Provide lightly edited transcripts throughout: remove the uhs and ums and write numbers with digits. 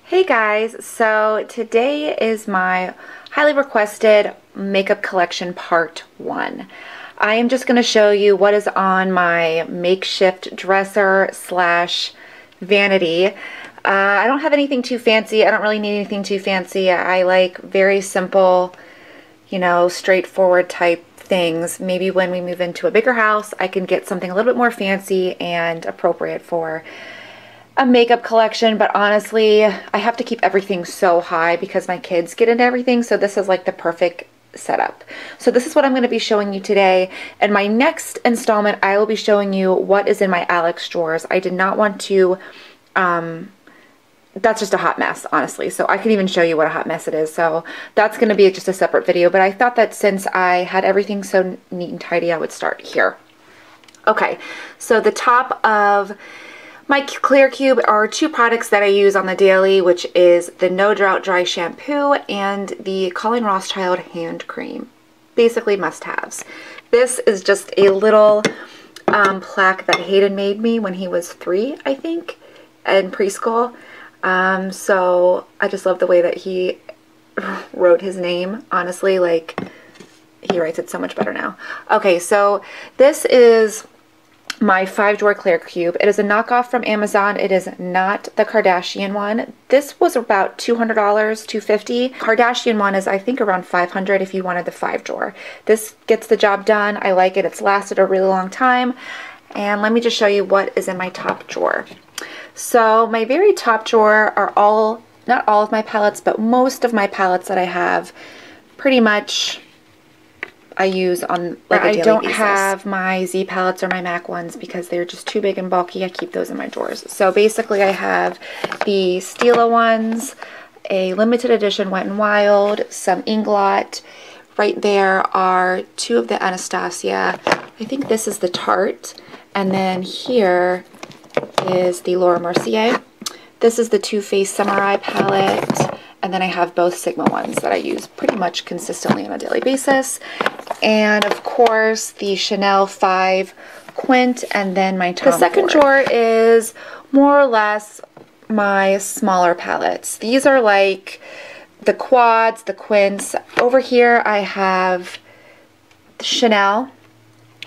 Hey guys, so today is my highly requested makeup collection part 1. I am just going to show you what is on my makeshift dresser slash vanity. I don't have anything too fancy. I don't really need anything too fancy. I like very simple, straightforward type things. Maybe when we move into a bigger house, I can get something a little bit more fancy and appropriate for a makeup collection, but honestly, I have to keep everything so high because my kids get into everything, so this is like the perfect setup. So this is what I'm going to be showing you today. And my next installment, I will be showing you what is in my Alex drawers. I did not want to, that's just a hot mess, honestly. So I can even show you what a hot mess it is. So that's going to be just a separate video, but I thought that since I had everything so neat and tidy, I would start here. Okay, so the top of my clear cube are two products that I use on the daily, which is the No Drought Dry Shampoo and the Colleen Rothschild Hand Cream. Basically must-haves. This is just a little plaque that Hayden made me when he was 3, I think, in preschool. So I just love the way that he wrote his name. Honestly, like, he writes it so much better now. Okay, so this is my 5-drawer clear cube. It is a knockoff from Amazon. It is not the Kardashian one. This was about $200, $250. Kardashian one is, I think, around $500 if you wanted the 5-drawer. This gets the job done. I like it. It's lasted a really long time. And let me just show you what is in my top drawer. So my very top drawer are not all of my palettes, but most of my palettes that I have pretty much I use on like a daily basis. I don't have my Z palettes or my MAC ones because they're just too big and bulky. I keep those in my drawers. So basically I have the Stila ones, a limited edition Wet n Wild, some Inglot. Right there are 2 of the Anastasia. I think this is the Tarte. And then here is the Laura Mercier. This is the Too Faced Samurai palette. And then I have both Sigma ones that I use pretty much consistently on a daily basis. And of course the Chanel 5 Quint, and then my Tom Ford. The second drawer is more or less my smaller palettes. These are like the quads, the quints. Over here I have Chanel,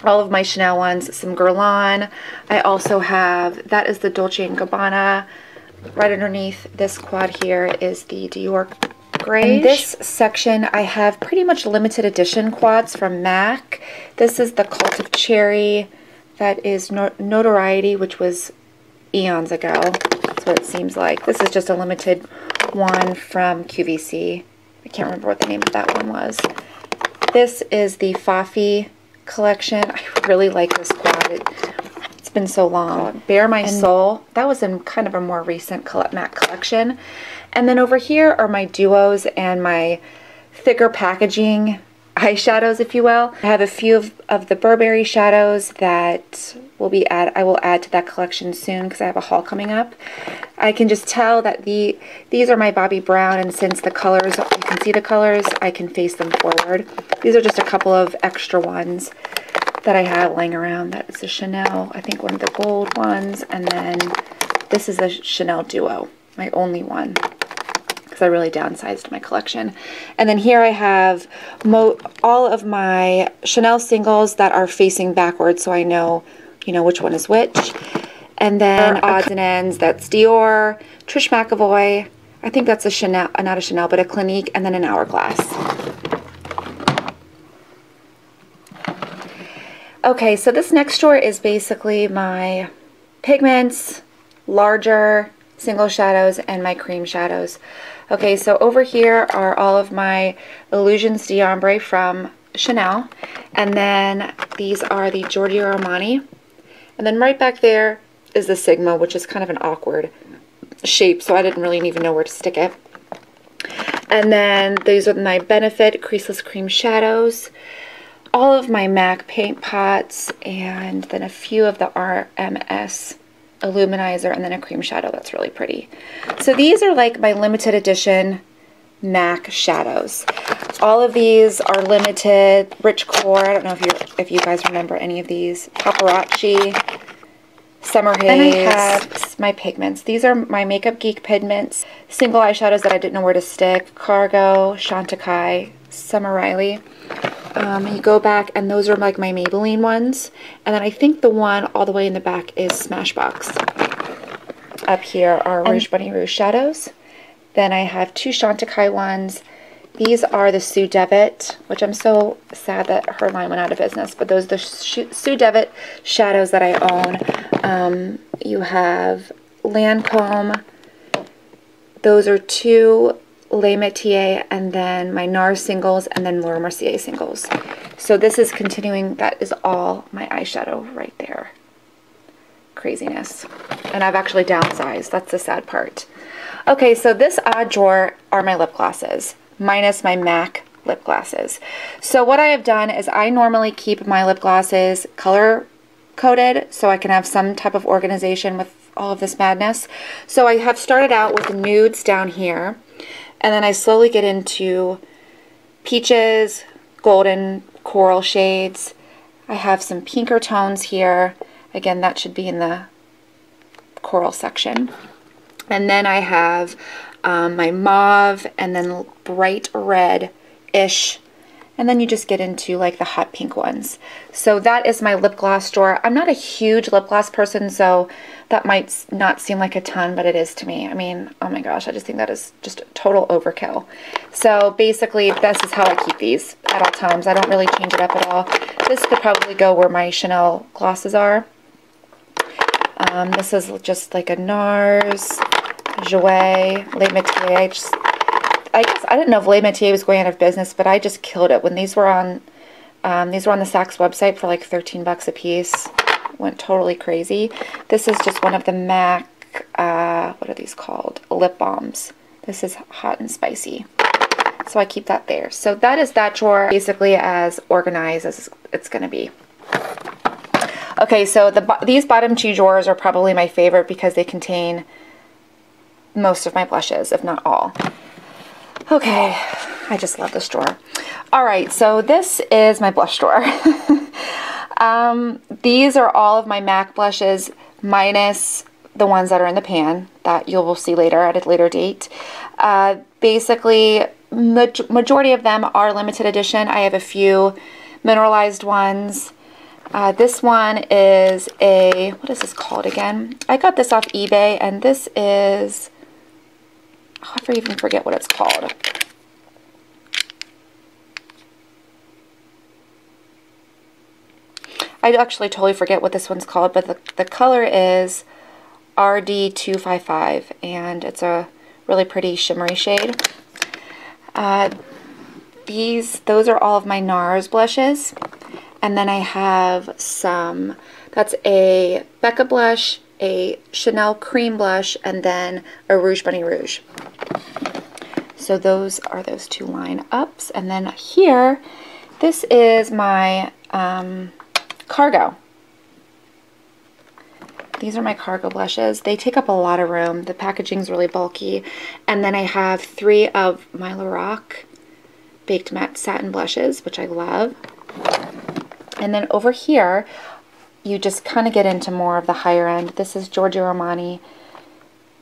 all of my Chanel ones, some Guerlain. I also have, that is the Dolce & Gabbana. Right underneath this quad here is the Dior Grey. In this section, I have pretty much limited edition quads from MAC. This is the Cult of Cherry. That is Notoriety, which was eons ago. That's what it seems like. This is just a limited one from QVC. I can't remember what the name of that one was. This is the Fafi collection. I really like this quad. It's been so long. Bare My Soul. That was in kind of a more recent MAC collection. And then over here are my duos and my thicker packaging eyeshadows, if you will. I have a few of the Burberry shadows that I will add to that collection soon because I have a haul coming up. I can just tell that these are my Bobbi Brown, and since the colors, you can see the colors, I can face them forward. These are just a couple of extra ones that I have laying around. That is a Chanel, I think one of the gold ones, and then this is a Chanel Duo, my only one, because I really downsized my collection. And then here I have all of my Chanel singles that are facing backwards, so I know, which one is which. And then odds and ends, that's Dior, Trish McEvoy, I think that's a Chanel, not a Chanel, but a Clinique, and then an Hourglass. Okay, so this next drawer is basically my pigments, larger single shadows, and my cream shadows. Okay, so over here are all of my Illusions d'Ombre from Chanel, and then these are the Giorgio Armani, and then right back there is the Sigma, which is kind of an awkward shape, so I didn't really even know where to stick it. And then these are my Benefit Creaseless Cream Shadows, all of my MAC paint pots, and then a few of the RMS Illuminizer, and then a cream shadow that's really pretty. So these are like my limited edition MAC shadows. All of these are limited. Rich Core, I don't know if you guys remember any of these. Paparazzi, Summer Haze. Then I have my pigments. These are my Makeup Geek pigments. Single eyeshadows that I didn't know where to stick. Cargo, Chantecaille, Summer Riley. You go back, and those are like my Maybelline ones. And then I think the one all the way in the back is Smashbox. Up here are Rouge Bunny Rouge shadows. Then I have 2 Chantecaille ones. These are the Sue Devitt, which I'm so sad that her line went out of business. But those are the Sue Devitt shadows that I own. You have Lancome. Those are 2 Le Métier, and then my NARS singles, and then Laura Mercier singles. So this is continuing. That is all my eyeshadow right there. Craziness. And I've actually downsized. That's the sad part. Okay, so this odd drawer are my lip glosses, minus my MAC lip glosses. So what I have done is I normally keep my lip glosses color coded so I can have some type of organization with all of this madness. So I have started out with nudes down here, and then I slowly get into peaches, golden, coral shades. I have some pinker tones here. Again, that should be in the coral section. And then I have my mauve, and then bright red-ish. And then you just get into like the hot pink ones. So that is my lip gloss drawer. I'm not a huge lip gloss person, so that might not seem like a ton, but it is to me. I mean, oh my gosh, I just think that is just total overkill. So basically, this is how I keep these at all times. I don't really change it up at all. This could probably go where my Chanel glosses are. This is just like a NARS, Jouer, Le Métier. I guess I didn't know if Le Métier was going out of business, but I just killed it when these were on the Saks website for like 13 bucks a piece. Went totally crazy. This is just one of the MAC, what are these called? Lip balms. This is hot and spicy. So I keep that there. So that is that drawer, basically as organized as it's going to be. Okay, so these bottom 2 drawers are probably my favorite because they contain most of my blushes, if not all. Okay, I just love this drawer. All right, so this is my blush drawer. These are all of my MAC blushes, minus the ones that are in the pan that you will see later at a later date. Basically, majority of them are limited edition. I have a few mineralized ones. This one is a, what is this called again? I got this off eBay, and this is, oh, I even forget what it's called. I actually totally forget what this one's called, but the color is RD255, and it's a really pretty shimmery shade. Those are all of my NARS blushes. And then I have some, that's a Becca blush, a Chanel cream blush, and then a Rouge Bunny Rouge. So those are those 2 lineups. And then here, this is my Cargo. These are my Cargo blushes. They take up a lot of room. The packaging's really bulky. And then I have 3 of my Lorac Baked Matte Satin blushes, which I love. And then over here, you just kind of get into more of the higher end. This is Giorgio Armani,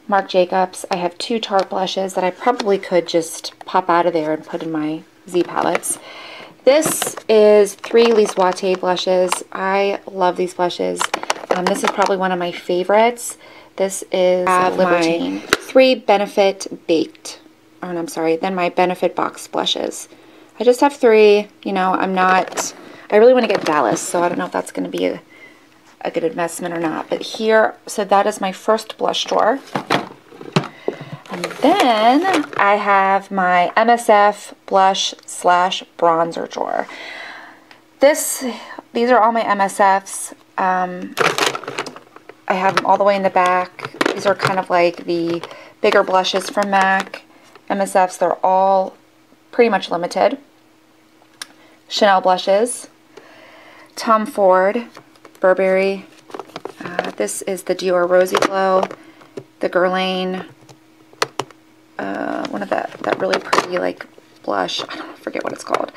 Marc Jacobs. I have 2 Tarte blushes that I probably could just pop out of there and put in my Z palettes. This is 3 Lise Wate blushes. I love these blushes. This is probably one of my favorites. This is Libertine. 3 Benefit Baked, or I'm sorry, then my Benefit Box blushes. I just have 3. You know, I really want to get Dallas, so I don't know if that's going to be a good investment or not. But here, so that is my first blush drawer. And then I have my MSF blush / bronzer drawer. These are all my MSFs. I have them all the way in the back. These are kind of like the bigger blushes from MAC. MSFs, they're all pretty much limited. Chanel blushes. Tom Ford, Burberry. This is the Dior Rosy Glow, the Guerlain, one of that really pretty like blush. I don't forget what it's called.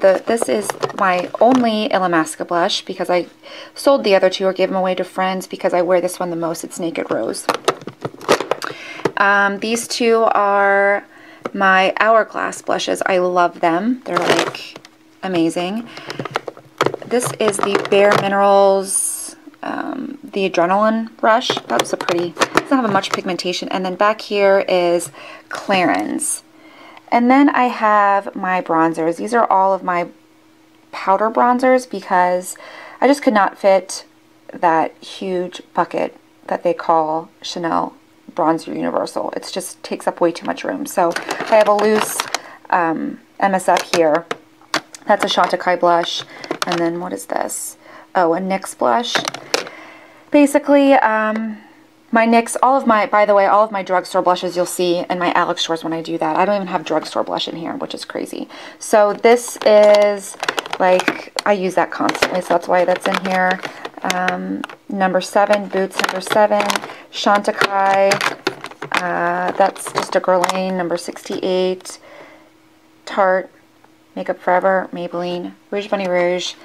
This is my only Illamasqua blush because I sold the other two or gave them away to friends because I wear this one the most. It's Naked Rose. These two are my Hourglass blushes. I love them. They're like amazing. This is the Bare Minerals, the Adrenaline Rush. That's a pretty, doesn't have much pigmentation. And then back here is Clarins. And then I have my bronzers. These are all of my powder bronzers because I just could not fit that huge bucket that they call Chanel Bronzer Universal. It just takes up way too much room. So I have a loose MSF here. That's a Chantecaille blush. And then what is this? Oh, a NYX blush. Basically, my NYX, by the way, all of my drugstore blushes you'll see in my Alex stores when I do that. I don't even have drugstore blush in here, which is crazy. So this is, like, I use that constantly, so that's why that's in here. Number 7, Boots number 7, Chantecaille, that's just a Guerlain, number 68, Tarte, Makeup Forever, Maybelline, Rouge Bunny Rouge,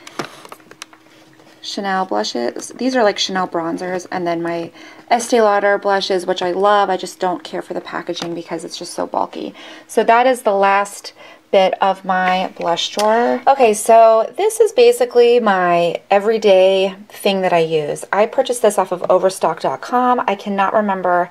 Chanel blushes. These are like Chanel bronzers, and then my Estee Lauder blushes, which I love. I just don't care for the packaging because it's just so bulky. So that is the last bit of my blush drawer. Okay, so this is basically my everyday thing that I use. I purchased this off of Overstock.com. I cannot remember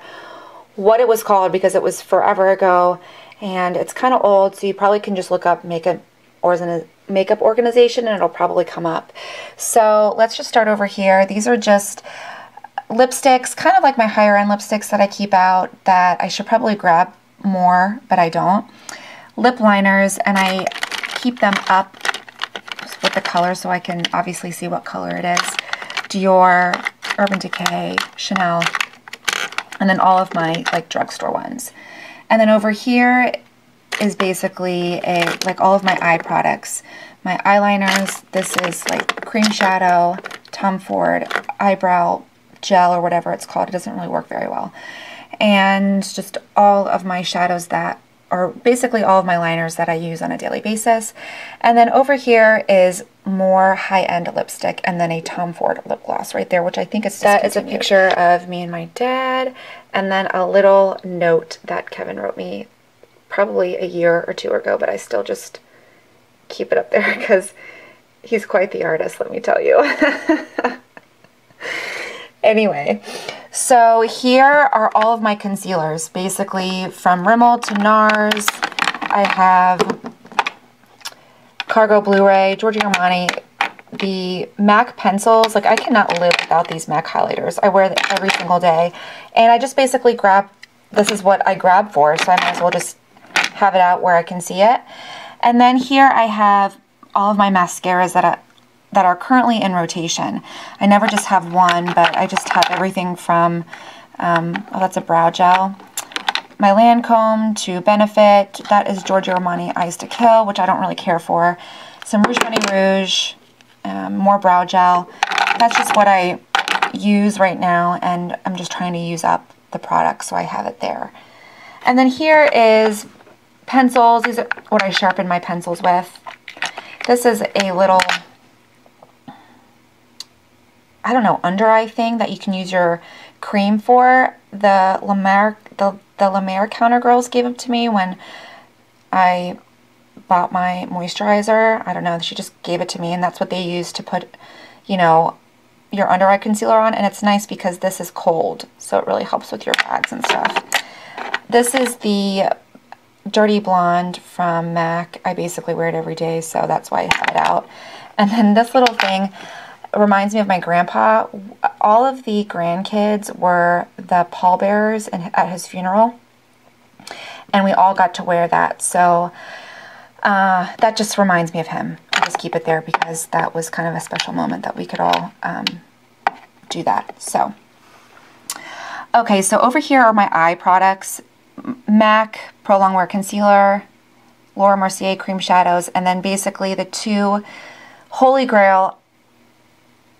what it was called because it was forever ago, and it's kind of old, so you probably can just look up makeup organization and it'll probably come up. So let's just start over here. These are just lipsticks, kind of like my higher end lipsticks that I keep out that I should probably grab more, but I don't. Lip liners, and I keep them up with the color so I can obviously see what color it is. Dior, Urban Decay, Chanel, and then all of my like drugstore ones. And then over here is basically like all of my eye products. My eyeliners, this is like cream shadow, Tom Ford eyebrow gel or whatever it's called. It doesn't really work very well. And just all of my shadows that are basically all of my liners that I use on a daily basis. And then over here is more high-end lipstick and then a Tom Ford lip gloss right there, which I think is discontinued. That is a picture of me and my dad, and then a little note that Kevin wrote me probably a year or two ago, but I still just keep it up there because he's quite the artist, let me tell you. Anyway, so here are all of my concealers, basically from Rimmel to NARS. I have Cargo Blu-ray, Giorgio Armani, the MAC pencils. Like, I cannot live without these MAC highlighters. I wear them every single day, and I just basically grab, this is what I grab for, so I might as well just have it out where I can see it. And then here I have all of my mascaras that are currently in rotation. I never just have one, but I just have everything from, oh, that's a brow gel. My Lancome to Benefit, that is Giorgio Armani Eyes to Kill, which I don't really care for. Some Rouge Bunny Rouge, more brow gel. That's just what I use right now, and I'm just trying to use up the product, so I have it there. And then here is pencils. These are what I sharpen my pencils with. This is a little, I don't know, under eye thing that you can use your cream for. The La Mer counter girls gave it to me when I bought my moisturizer. I don't know, she just gave it to me, and that's what they use to put, you know, your under eye concealer on. And it's nice because this is cold, so it really helps with your bags and stuff. This is the Dirty Blonde from MAC. I basically wear it every day, so that's why I have it out. And then this little thing reminds me of my grandpa. All of the grandkids were the pallbearers at his funeral, and we all got to wear that. So that just reminds me of him. I just keep it there because that was kind of a special moment that we could all do that. So, okay, so over here are my eye products. MAC Pro Longwear Concealer, Laura Mercier Cream Shadows, and then basically the two Holy Grail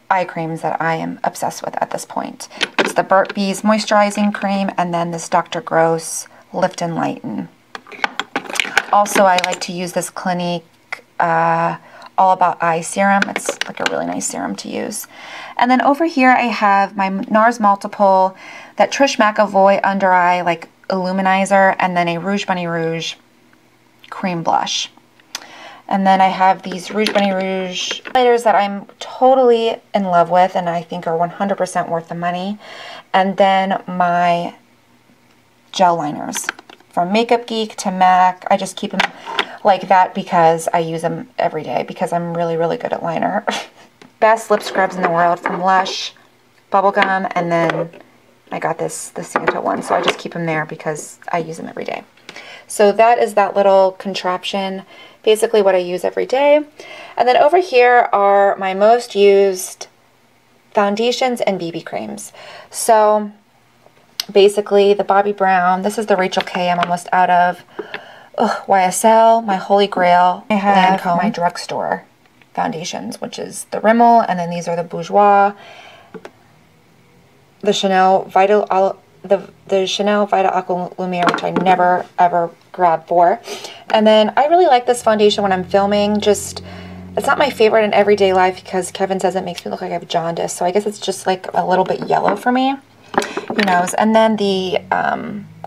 eye creams that I am obsessed with at this point. It's the Burt's Bees Moisturizing Cream and then this Dr. Gross Lift and Lighten. Also, I like to use this Clinique All About Eye serum. It's like a really nice serum to use. And then over here I have my NARS Multiple, that Trish McAvoy Under Eye like Illuminizer, and then a Rouge Bunny Rouge cream blush. And then I have these Rouge Bunny Rouge highlighters that I'm totally in love with and I think are 100% worth the money. And then my gel liners. From Makeup Geek to MAC, I just keep them like that because I use them every day because I'm really, really good at liner. Best lip scrubs in the world from Lush, Bubblegum, and then I got the Santa one, so I just keep them there because I use them every day. So that is that little contraption, basically what I use every day. And then over here are my most used foundations and BB creams. So basically the Bobbi Brown, this is the Rachel K I'm almost out of. YSL, my holy grail. I have my drugstore foundations, which is the Rimmel, and then these are the Bourjois, the Chanel Vital, the Chanel Vita Aqua Lumiere, which I never ever grab for. And then I really like this foundation when I'm filming. Just, it's not my favorite in everyday life because Kevin says it makes me look like I have jaundice, so I guess it's just like a little bit yellow for me. Who knows? And then the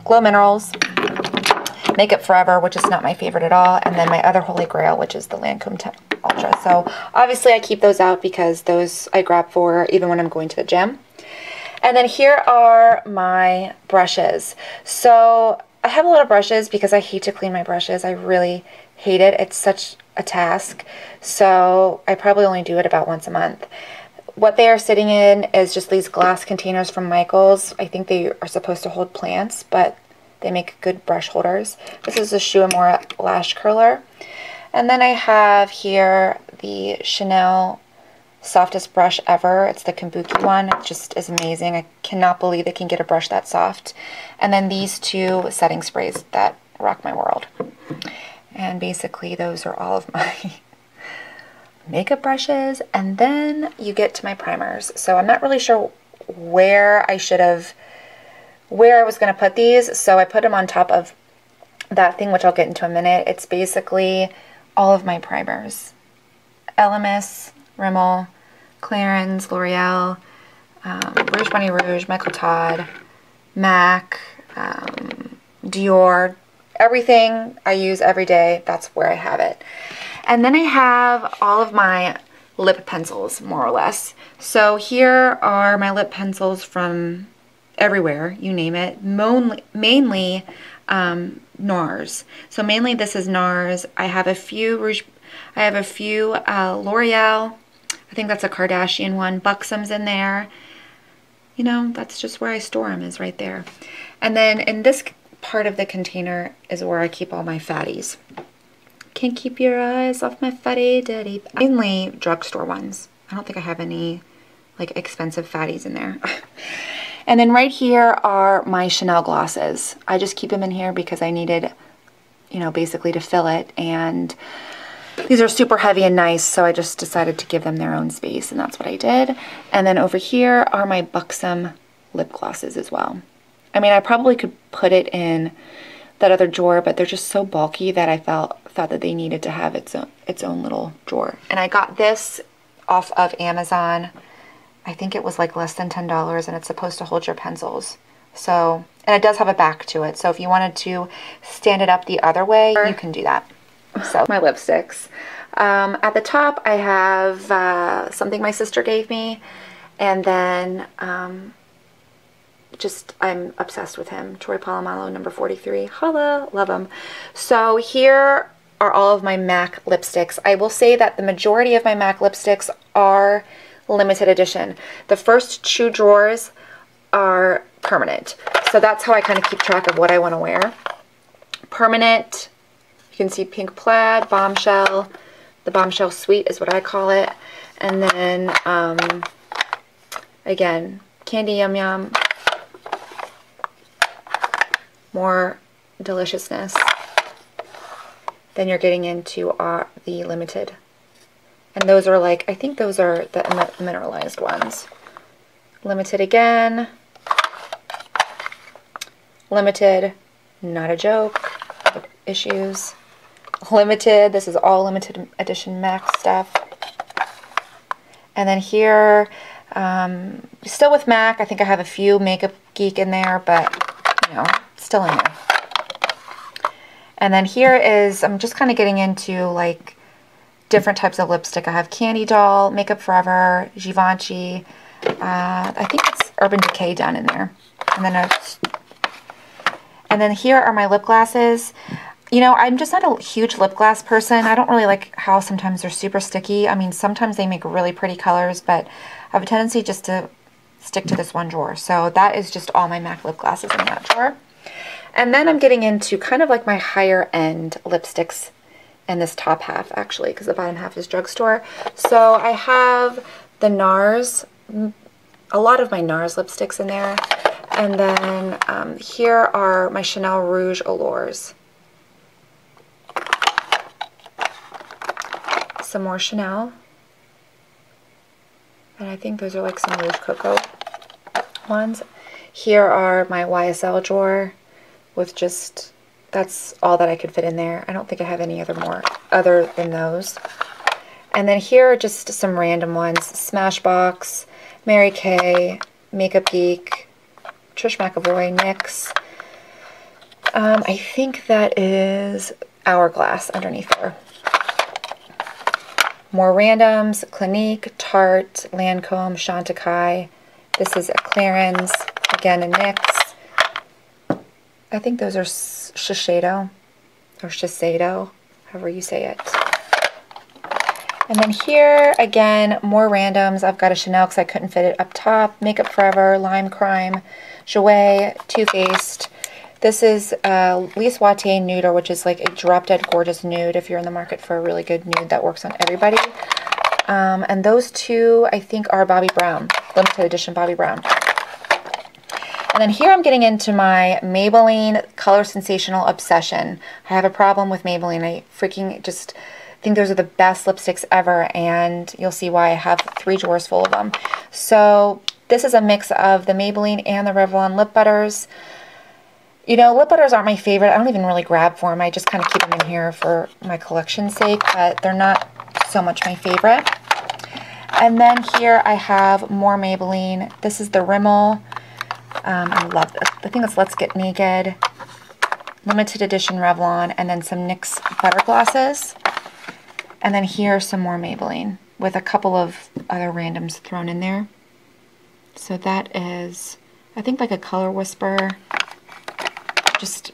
Glow Minerals Makeup Forever, which is not my favorite at all, and then my other holy grail, which is the Lancome Ultra. So obviously I keep those out because those I grab for even when I'm going to the gym. And then here are my brushes. So I have a lot of brushes because I hate to clean my brushes. I really hate it. It's such a task. So I probably only do it about once a month. What they are sitting in is just these glass containers from Michaels. I think they are supposed to hold plants, but they make good brush holders. This is the Shu Uemura Lash Curler. And then I have here the Chanel Softest Brush Ever. It's the Kabuki one. It just is amazing. I cannot believe they can get a brush that soft. And then these two setting sprays that rock my world. And basically those are all of my makeup brushes. And then you get to my primers. So I'm not really sure where I was going to put these, so I put them on top of that thing, which I'll get into in a minute. It's basically all of my primers. Elemis, Rimmel, Clarins, L'Oreal, Rouge Bunny Rouge, Michael Todd, MAC, Dior, everything I use every day, that's where I have it. And then I have all of my lip pencils, more or less. So here are my lip pencils from everywhere, you name it, mainly NARS. So mainly this is NARS. I have a few L'Oreal. I think that's a Kardashian one. Buxom's in there. You know, that's just where I store them, is right there. And then in this part of the container is where I keep all my fatties. Can't keep your eyes off my fatty daddy. Mainly drugstore ones. I don't think I have any like expensive fatties in there. And then right here are my Chanel glosses. I just keep them in here because I needed, you know, basically to fill it. And these are super heavy and nice, so I just decided to give them their own space, and that's what I did. And then over here are my Buxom lip glosses as well. I mean, I probably could put it in that other drawer, but they're just so bulky that I thought that they needed to have its own little drawer. And I got this off of Amazon. I think it was like less than $10, and it's supposed to hold your pencils. So, and it does have a back to it. So if you wanted to stand it up the other way, you can do that. So my lipsticks. At the top, I have something my sister gave me, and then just I'm obsessed with him. Troy Polamalu, number 43. Holla, love him. So here are all of my MAC lipsticks. I will say that the majority of my MAC lipsticks are limited edition. The first two drawers are permanent. So that's how I kind of keep track of what I want to wear. Permanent, you can see Pink Plaid, Bombshell. The Bombshell Suite is what I call it. And then, again, Candy Yum Yum. More deliciousness. Then you're getting into the limited. And those are like, I think those are the mineralized ones. Limited again. Limited, not a joke. Issues. limited. This is all limited edition MAC stuff. And then here, still with MAC, I think I have a few Makeup Geek in there, but, you know, still in there. And then here is, I'm just kind of getting into, like, different types of lipstick. I have Candy Doll, Makeup Forever, Givenchy. I think it's Urban Decay down in there. And then here are my lip glosses. You know, I'm just not a huge lip gloss person. I don't really like how sometimes they're super sticky. I mean, sometimes they make really pretty colors, but I have a tendency just to stick to this one drawer. So that is just all my MAC lip glosses in that drawer. And then I'm getting into kind of like my higher end lipsticks in this top half, actually, because the bottom half is drugstore. So I have the NARS, a lot of my NARS lipsticks in there. And then here are my Chanel Rouge Allures. Some more Chanel. And I think those are like some Rouge Cocoa ones. Here are my YSL drawer with just, that's all that I could fit in there. I don't think I have any other than those. And then here are just some random ones. Smashbox, Mary Kay, Makeup Geek, Trish McEvoy, NYX. I think that is Hourglass underneath there. More randoms, Clinique, Tarte, Lancome, Chantecaille. This is a clearance, again a NYX. I think those are Shiseido, or Shiseido, however you say it. And then here, again, more randoms. I've got a Chanel because I couldn't fit it up top. Makeup Forever, Lime Crime, Jouer, Too Faced. This is Lise Watier Nude, which is like a drop-dead gorgeous nude if you're in the market for a really good nude that works on everybody. And those two, I think, are Bobbi Brown, limited edition Bobbi Brown. And then here I'm getting into my Maybelline Color Sensational Obsession. I have a problem with Maybelline. I freaking just think those are the best lipsticks ever, and you'll see why I have 3 drawers full of them. So this is a mix of the Maybelline and the Revlon lip butters. You know, lip butters aren't my favorite. I don't even really grab for them. I just kind of keep them in here for my collection's sake, but they're not so much my favorite. And then here I have more Maybelline. This is the Rimmel. I love this. I think it's Let's Get Naked. Limited edition Revlon, and then some NYX butter glosses. And then here's some more Maybelline with a couple of other randoms thrown in there. So that is, I think, like a Color Whisper. Just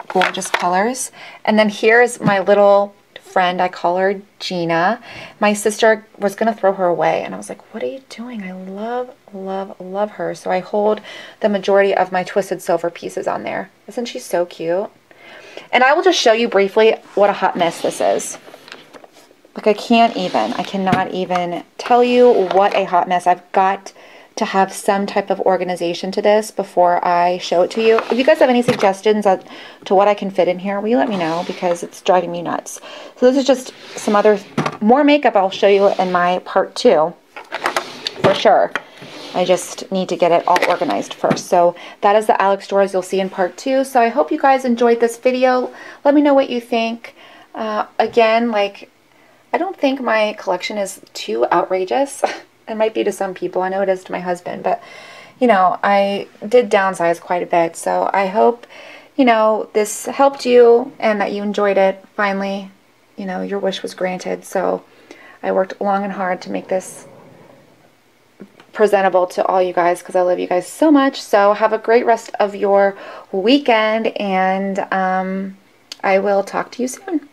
gorgeous colors. And then here's my little friend. I call her Gina. My sister was going to throw her away, and I was like, what are you doing? I love, love, love her. So I hold the majority of my Twisted Silver pieces on there. Isn't she so cute? And I will just show you briefly what a hot mess this is. Like, I cannot even tell you what a hot mess. I've got to have some type of organization to this before I show it to you. If you guys have any suggestions to what I can fit in here, will you let me know, because it's driving me nuts. So this is just some more makeup I'll show you in my part 2 for sure. I just need to get it all organized first. So that is the Alex drawers you'll see in part 2. So I hope you guys enjoyed this video. Let me know what you think. Again, like, I don't think my collection is too outrageous. It might be to some people. I know it is to my husband, but, you know, I did downsize quite a bit. So I hope, you know, this helped you and that you enjoyed it. Finally, you know, your wish was granted. So I worked long and hard to make this presentable to all you guys, because I love you guys so much. So have a great rest of your weekend, and I will talk to you soon.